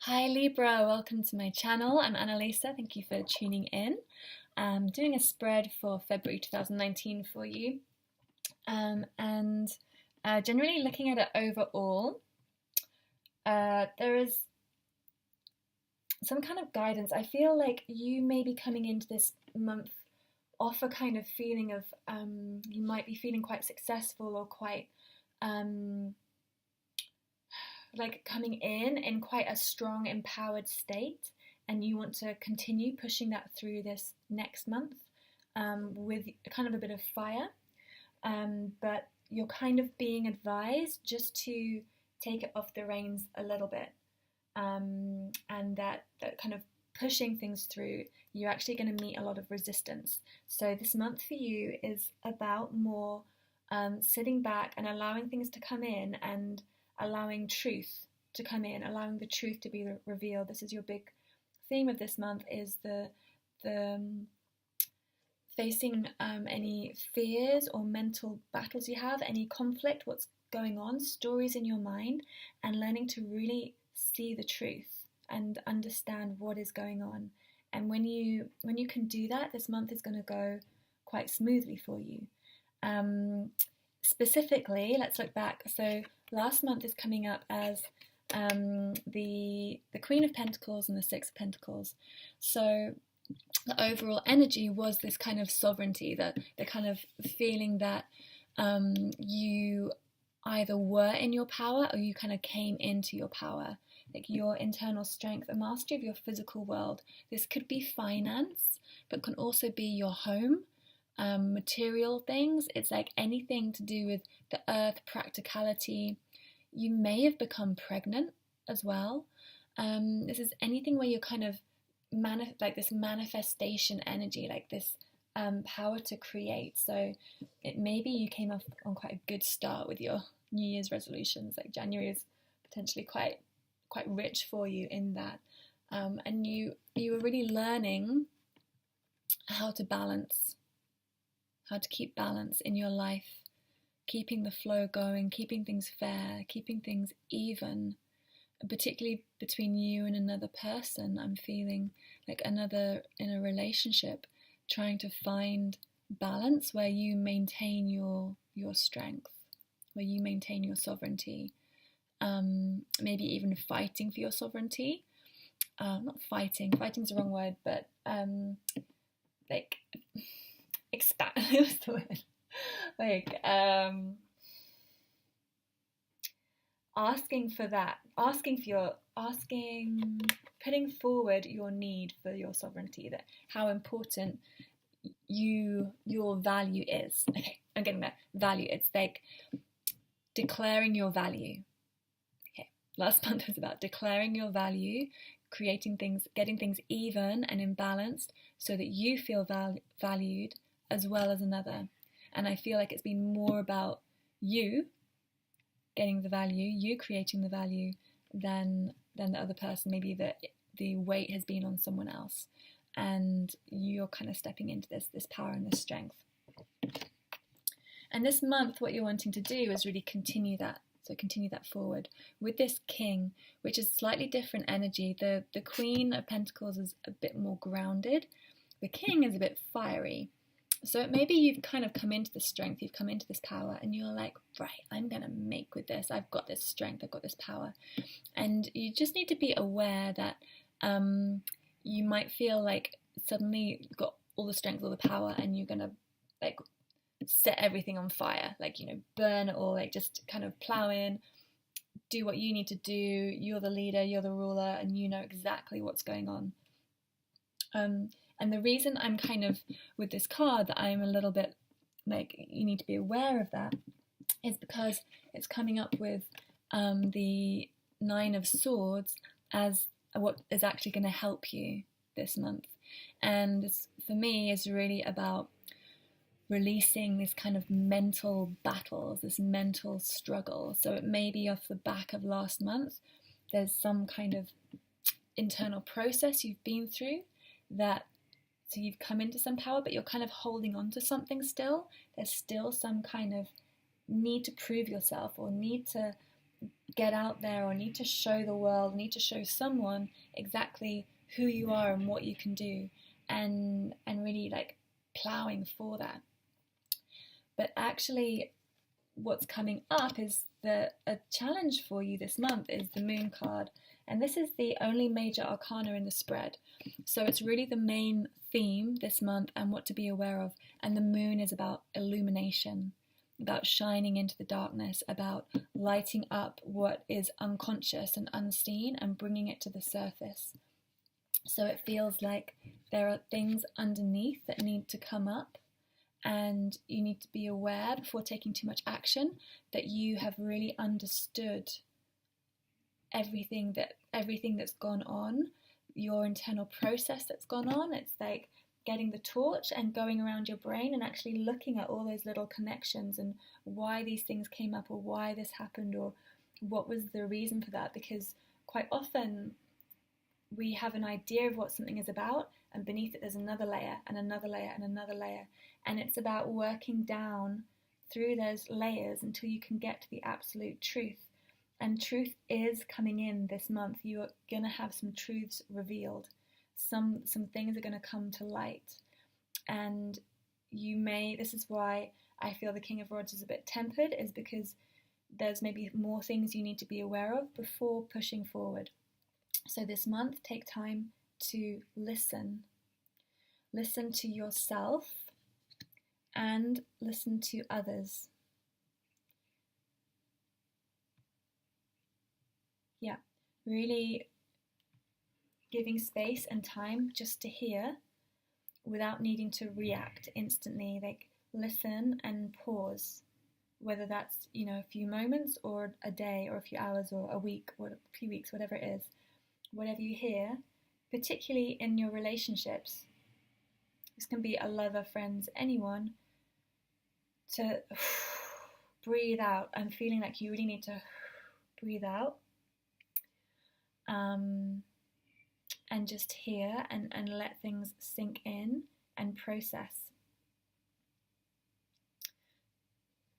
Hi Libra, welcome to my channel. I'm Annalisa, thank you for tuning in. I'm doing a spread for February 2019 for you and generally looking at it overall, there is some kind of guidance. I feel like you may be coming into this month off a kind of feeling of you might be feeling quite successful or quite like coming in quite a strong, empowered state, and you want to continue pushing that through this next month with kind of a bit of fire. But you're kind of being advised just to take it off the reins a little bit, and that kind of pushing things through, you're actually going to meet a lot of resistance. So this month for you is about more sitting back and allowing things to come in and allowing truth to come in, allowing the truth to be revealed. This is your big theme of this month, is the facing any fears or mental battles you have, any conflict, what's going on, stories in your mind, and learning to really see the truth and understand what is going on. And when you can do that, this month is going to go quite smoothly for you. Specifically, let's look back. So last month is coming up as the Queen of Pentacles and the Six of Pentacles. So the overall energy was this kind of sovereignty, the kind of feeling that you either were in your power or you kind of came into your power, like your internal strength, a mastery of your physical world. This could be finance, but can also be your home, material things. It's like anything to do with the earth, practicality. You may have become pregnant as well. This is anything where you're kind of like this manifestation energy, like this power to create. So it maybe you came off on quite a good start with your New Year's resolutions. Like January is potentially quite rich for you in that, and you were really learning how to balance, how to keep balance in your life, keeping the flow going, keeping things fair, keeping things even, particularly between you and another person. I'm feeling like another in a relationship, trying to find balance where you maintain your strength, where you maintain your sovereignty, maybe even fighting for your sovereignty. Not fighting's the wrong word, but like expand. What's the word? Like asking for that, putting forward your need for your sovereignty, that how important your value is. Okay, I'm getting that value. It's like declaring your value. Okay, last month was about declaring your value, creating things, getting things even and imbalanced so that you feel valued as well as another. And I feel like it's been more about you getting the value, you creating the value, than the other person. Maybe the weight has been on someone else, and you're kind of stepping into this power and this strength. And this month, what you're wanting to do is really continue that. So continue that forward with this King, which is slightly different energy. The Queen of Pentacles is a bit more grounded. The King is a bit fiery. So maybe you've kind of come into the strength, you've come into this power, and you're like, right, I'm going to make with this. I've got this strength, I've got this power. And you just need to be aware that you might feel like suddenly you've got all the strength, all the power, and you're going to like set everything on fire, like, you know, burn it all, like just kind of plow in, do what you need to do. You're the leader, you're the ruler, and you know exactly what's going on. And the reason I'm kind of, with this card, that I'm a little bit like, you need to be aware of that, is because it's coming up with the Nine of Swords as what is actually going to help you this month. And this, for me, is really about releasing this kind of mental battles, this mental struggle. So it may be off the back of last month, there's some kind of internal process you've been through that, so you've come into some power, but you're kind of holding on to something still. There's still some kind of need to prove yourself, or need to get out there or need to show the world, need to show someone exactly who you are and what you can do, and really like plowing for that. But actually what's coming up is a challenge for you this month is the Moon card, and this is the only major arcana in the spread, so it's really the main theme this month and what to be aware of. And the Moon is about illumination, about shining into the darkness, about lighting up what is unconscious and unseen and bringing it to the surface. So it feels like there are things underneath that need to come up, and you need to be aware before taking too much action that you have really understood everything that's gone on, your internal process that's gone on. It's like getting the torch and going around your brain and actually looking at all those little connections and why these things came up, or why this happened, or what was the reason for that. Because quite often we have an idea of what something is about, and beneath it there's another layer and another layer and another layer, and it's about working down through those layers until you can get to the absolute truth. And truth is coming in this month. You are going to have some truths revealed. Some things are going to come to light, and this is why I feel the King of Rods is a bit tempered, is because there's maybe more things you need to be aware of before pushing forward. So this month, take time to listen to yourself and listen to others. Yeah, really giving space and time just to hear without needing to react instantly. Like, listen and pause, whether that's, a few moments or a day or a few hours or a week or a few weeks, whatever it is. Whatever you hear, particularly in your relationships, this can be a lover, friends, anyone, to breathe out. I'm feeling like you really need to breathe out, and just hear and let things sink in and process.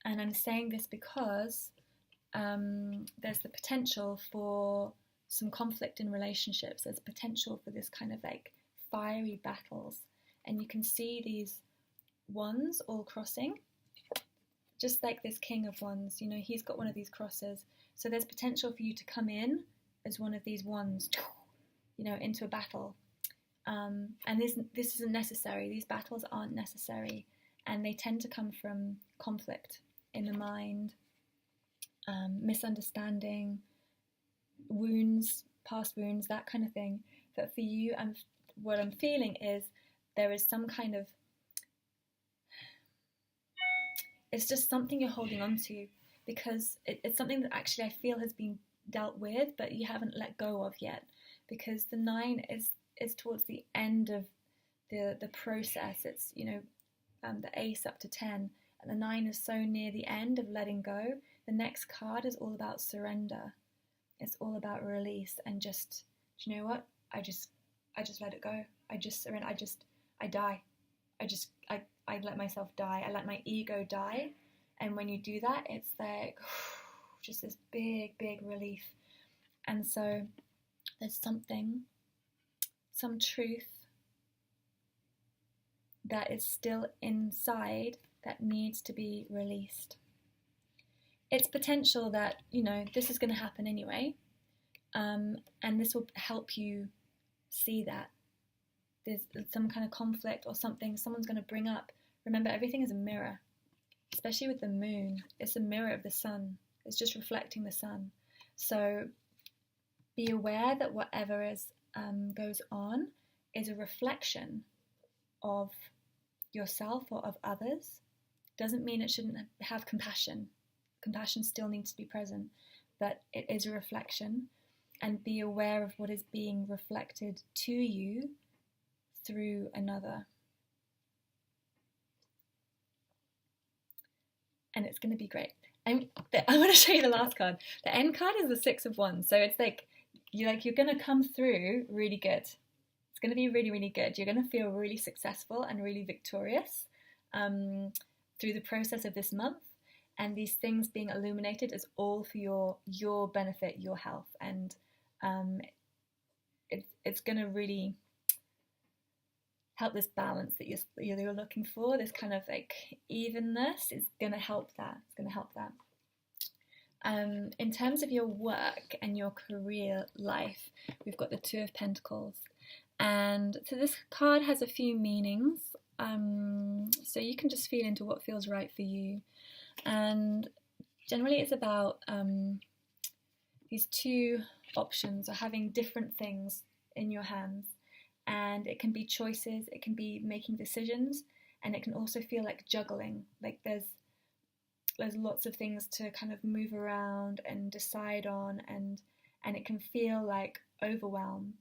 And I'm saying this because there's the potential for some conflict in relationships. There's potential for this kind of like fiery battles, and you can see these wands all crossing, just like this King of Wands. He's got one of these crosses, so there's potential for you to come in as one of these wands, into a battle, and this isn't necessary. These battles aren't necessary, and they tend to come from conflict in the mind, misunderstanding, wounds, past wounds, that kind of thing. But for you, what I'm feeling is there is some kind of, it's just something you're holding on to, because it's something that actually I feel has been dealt with, but you haven't let go of yet, because the 9 is towards the end of the process. It's the ace up to 10, and the 9 is so near the end of letting go. The next card is all about surrender. It's all about release and just, do you know what? I just let it go. I just surrender. I die. I let myself die. I let my ego die. And when you do that, it's like just this big, big relief. And so there's some truth that is still inside that needs to be released. It's potential that, this is going to happen anyway, and this will help you see that there's some kind of conflict or something someone's going to bring up. Remember, everything is a mirror, especially with the moon. It's a mirror of the sun. It's just reflecting the sun. So be aware that whatever goes on is a reflection of yourself or of others. Doesn't mean it shouldn't have compassion. Compassion still needs to be present, but it is a reflection, and be aware of what is being reflected to you through another. And it's going to be great. I want to show you the last card. The end card is the 6 of Wands, so it's like you're going to come through really good. It's going to be really, really good. You're going to feel really successful and really victorious through the process of this month. and these things being illuminated is all for your benefit, your health, and it's going to really help this balance that you're looking for. This kind of like evenness is going to help that. It's going to help that. In terms of your work and your career life, we've got the Two of Pentacles, and so this card has a few meanings. So you can just feel into what feels right for you, and generally it's about these two options, or having different things in your hands. And it can be choices, it can be making decisions, and it can also feel like juggling. Like there's lots of things to kind of move around and decide on, and it can feel like overwhelm.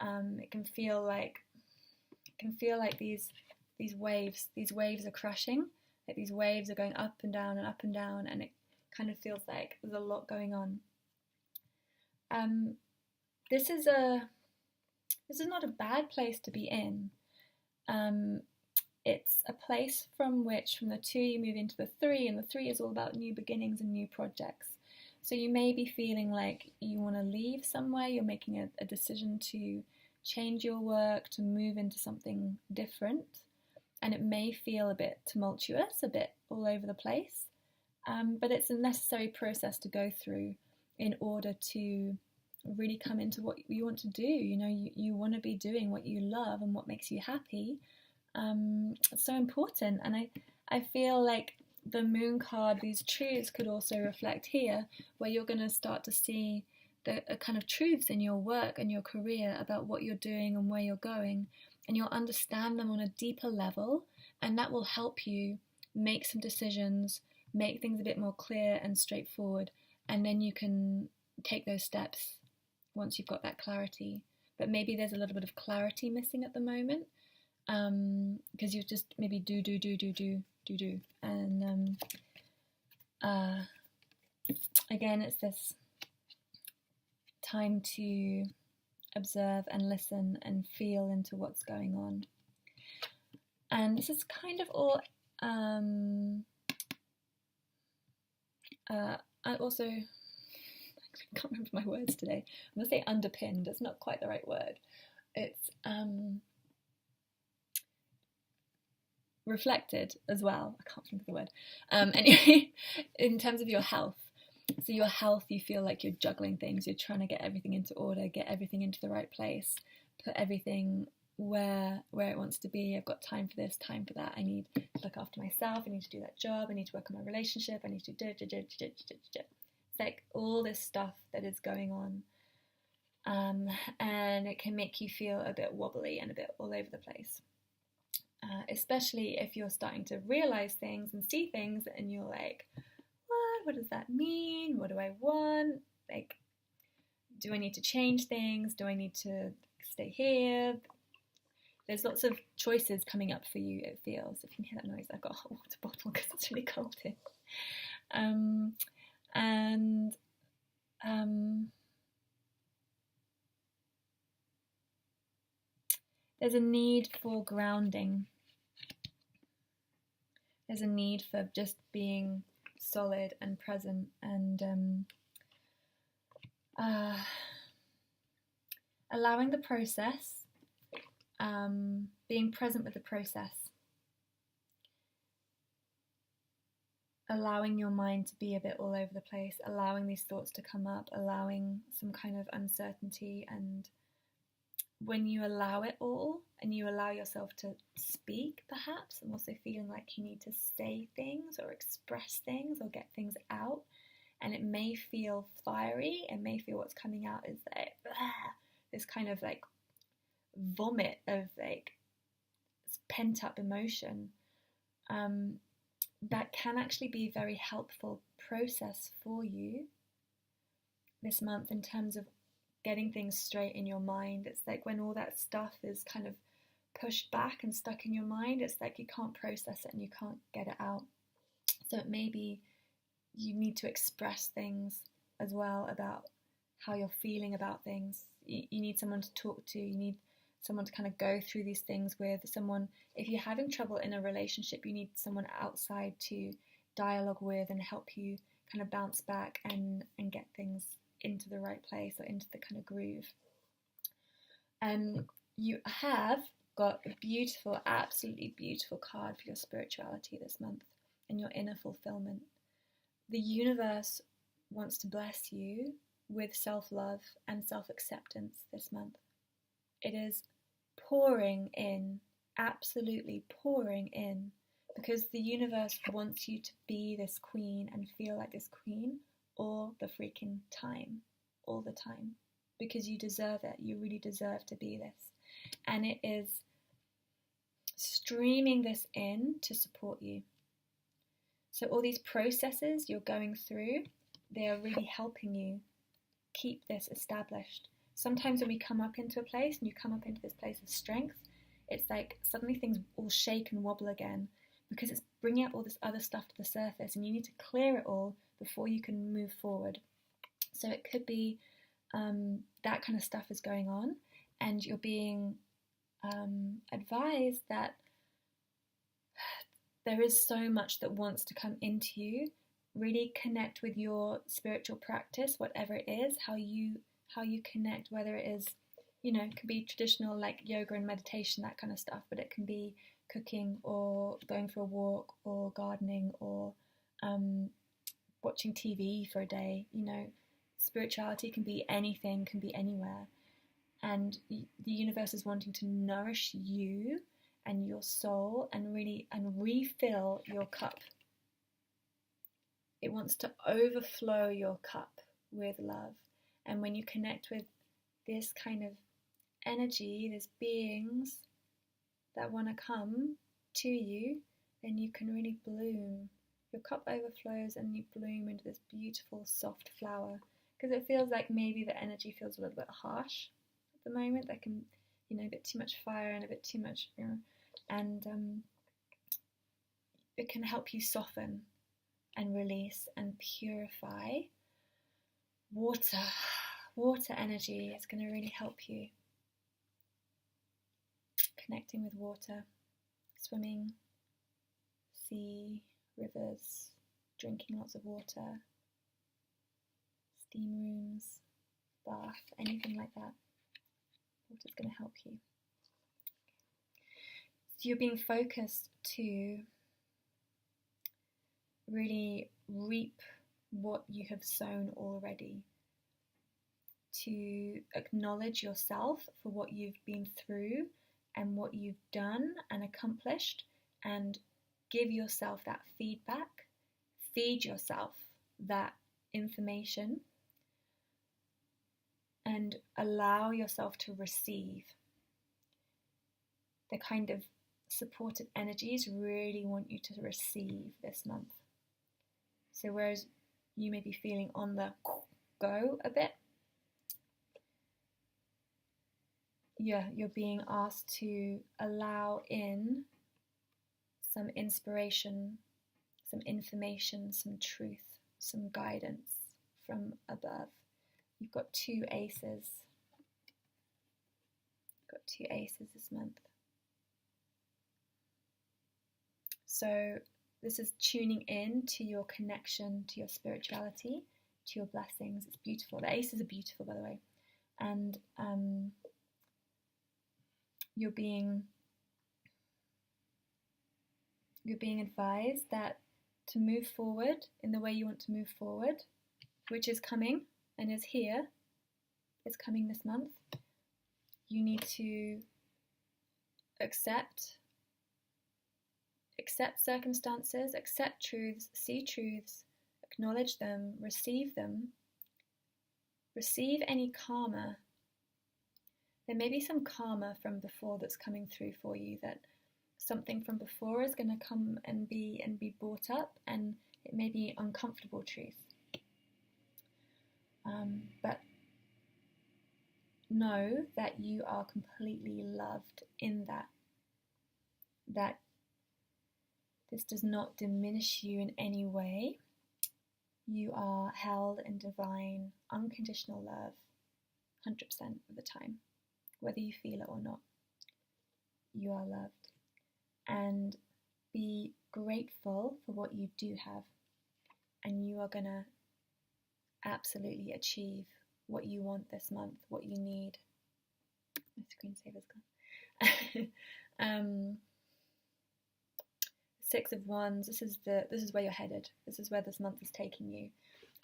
It can feel like these waves are crashing. Like these waves are going up and down and up and down, and it kind of feels like there's a lot going on. This is not a bad place to be in. It's a place from the 2 you move into the 3, and the 3 is all about new beginnings and new projects. So you may be feeling like you want to leave somewhere, you're making a decision to change your work, to move into something different, and it may feel a bit tumultuous, a bit all over the place, but it's a necessary process to go through in order to really come into what you want to do. You know, you want to be doing what you love and what makes you happy. It's so important, and I feel like the Moon card, these truths could also reflect here, where you're going to start to see the kind of truths in your work and your career about what you're doing and where you're going, and you'll understand them on a deeper level, and that will help you make some decisions, make things a bit more clear and straightforward, and then you can take those steps once you've got that clarity. But maybe there's a little bit of clarity missing at the moment, because you just maybe do, and again, it's this time to observe and listen and feel into what's going on. And this is kind of all I also I can't remember my words today. I'm going to say underpinned. It's not quite the right word. It's reflected as well. I can't think of the word. Anyway, in terms of your health. So your health, you feel like you're juggling things. You're trying to get everything into order, get everything into the right place, put everything where it wants to be. I've got time for this, time for that. I need to look after myself. I need to do that job. I need to work on my relationship. I need to do. It's like all this stuff that is going on, and it can make you feel a bit wobbly and a bit all over the place, especially if you're starting to realize things and see things and you're like, what does that mean? What do I want? Like, do I need to change things? Do I need to stay here? There's lots of choices coming up for you, it feels. If you can hear that noise, I've got a hot water bottle because it's really cold here. There's a need for grounding. There's a need for just being solid and present, and allowing the process, being present with the process, allowing your mind to be a bit all over the place, allowing these thoughts to come up, allowing some kind of uncertainty. And when you allow it all and you allow yourself to speak, perhaps, and also feeling like you need to say things or express things or get things out, and it may feel fiery, it may feel what's coming out is like this kind of like vomit of like pent up emotion, that can actually be a very helpful process for you this month in terms of getting things straight in your mind. It's like when all that stuff is kind of pushed back and stuck in your mind, it's like you can't process it and you can't get it out. So it may be you need to express things as well about how you're feeling about things. You need someone to talk to, you need someone to kind of go through these things with, someone, if you're having trouble in a relationship, you need someone outside to dialogue with and help you kind of bounce back and get things into the right place or into the kind of groove. You have got a beautiful, absolutely beautiful card for your spirituality this month and your inner fulfillment. The universe wants to bless you with self-love and self-acceptance this month. It is pouring in, absolutely pouring in, because the universe wants you to be this queen and feel like this queen all the freaking time, all the time, because you deserve it. You really deserve to be this. And it is streaming this in to support you. So all these processes you're going through, they are really helping you keep this established. Sometimes when we come up into a place and you come up into this place of strength, it's like suddenly things all shake and wobble again because it's bringing up all this other stuff to the surface, and you need to clear it all before you can move forward. So it could be that kind of stuff is going on, and you're being advised that there is so much that wants to come into you. Really connect with your spiritual practice, whatever it is, how you connect, whether it is, it could be traditional like yoga and meditation, that kind of stuff, but it can be cooking or going for a walk or gardening or watching TV for a day. Spirituality can be anything, can be anywhere. And the universe is wanting to nourish you and your soul and refill your cup. It wants to overflow your cup with love. And when you connect with this kind of energy, these beings that want to come to you, then you can really bloom. Your cup overflows and you bloom into this beautiful soft flower. Because it feels like maybe the energy feels a little bit harsh at the moment. There can, a bit too much fire and a bit too much, and it can help you soften and release and purify. Water energy is going to really help you. Connecting with water, swimming, sea, rivers, drinking lots of water, steam rooms, bath, anything like that. Water's going to help you. So you're being focused to really reap what you have sown already, to acknowledge yourself for what you've been through and what you've done and accomplished, and give yourself that feedback, feed yourself that information, and allow yourself to receive. The kind of supportive energies really want you to receive this month. So whereas you may be feeling on the go a bit, you're being asked to allow in some inspiration, some information, some truth, some guidance from above. You've got two aces. This month. So this is tuning in to your connection, to your spirituality, to your blessings. It's beautiful. The aces are beautiful, by the way. And you're being advised that to move forward in the way you want to move forward, which is coming and is here, it's coming this month, you need to accept circumstances, accept truths, see truths, acknowledge them, receive any karma. There may be some karma from before that's coming through for you, that something from before is going to come and be brought up, and it may be uncomfortable truth. But know that you are completely loved in that this does not diminish you in any way. You are held in divine, unconditional love 100% of the time, whether you feel it or not. You are loved. And be grateful for what you do have, and you are going to absolutely achieve what you want this month, what you need. My screensaver's gone. Six of Wands, this is where you're headed. This is where this month is taking you.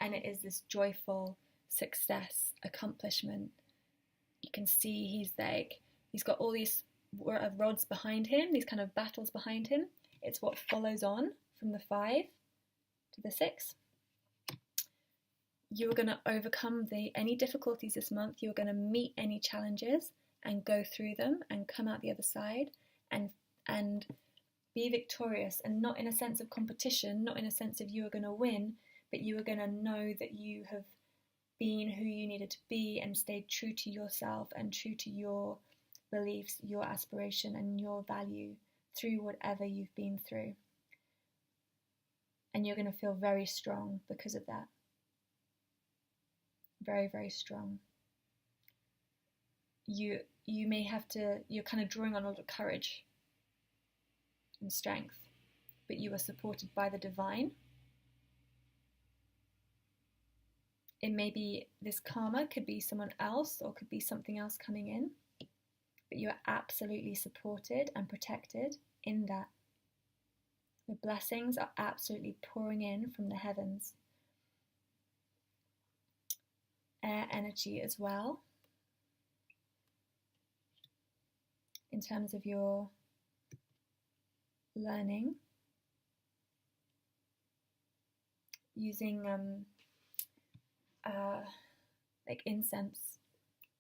And it is this joyful success, accomplishment. You can see he's got all these rods behind him, these kind of battles behind him. It's what follows on from the 5 to the 6. You're going to overcome any difficulties this month. You're going to meet any challenges and go through them and come out the other side and be victorious, and not in a sense of competition, not in a sense of you are going to win, but you are going to know that you have been who you needed to be and stayed true to yourself and true to your beliefs, your aspiration and your value through whatever you've been through. And you're going to feel very strong because of that. Very, very strong. You may have to, you're kind of drawing on a lot of courage and strength, but you are supported by the divine. It may be this karma, could be someone else or could be something else coming in, but you are absolutely supported and protected in that. The blessings are absolutely pouring in from the heavens. Air energy as well, in terms of your learning, using like incense,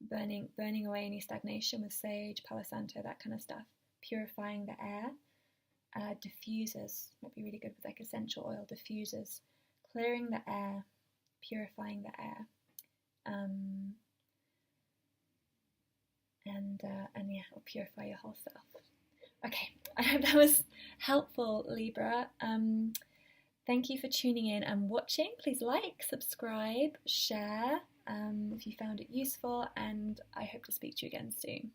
burning away any stagnation with sage, Palo Santo, that kind of stuff, purifying the air. Diffusers might be really good with like essential oil diffusers, clearing the air, purifying the air. And yeah, it'll purify your whole self. Okay, I hope that was helpful, Libra. Thank you for tuning in and watching. Please like, subscribe, share if you found it useful, and I hope to speak to you again soon.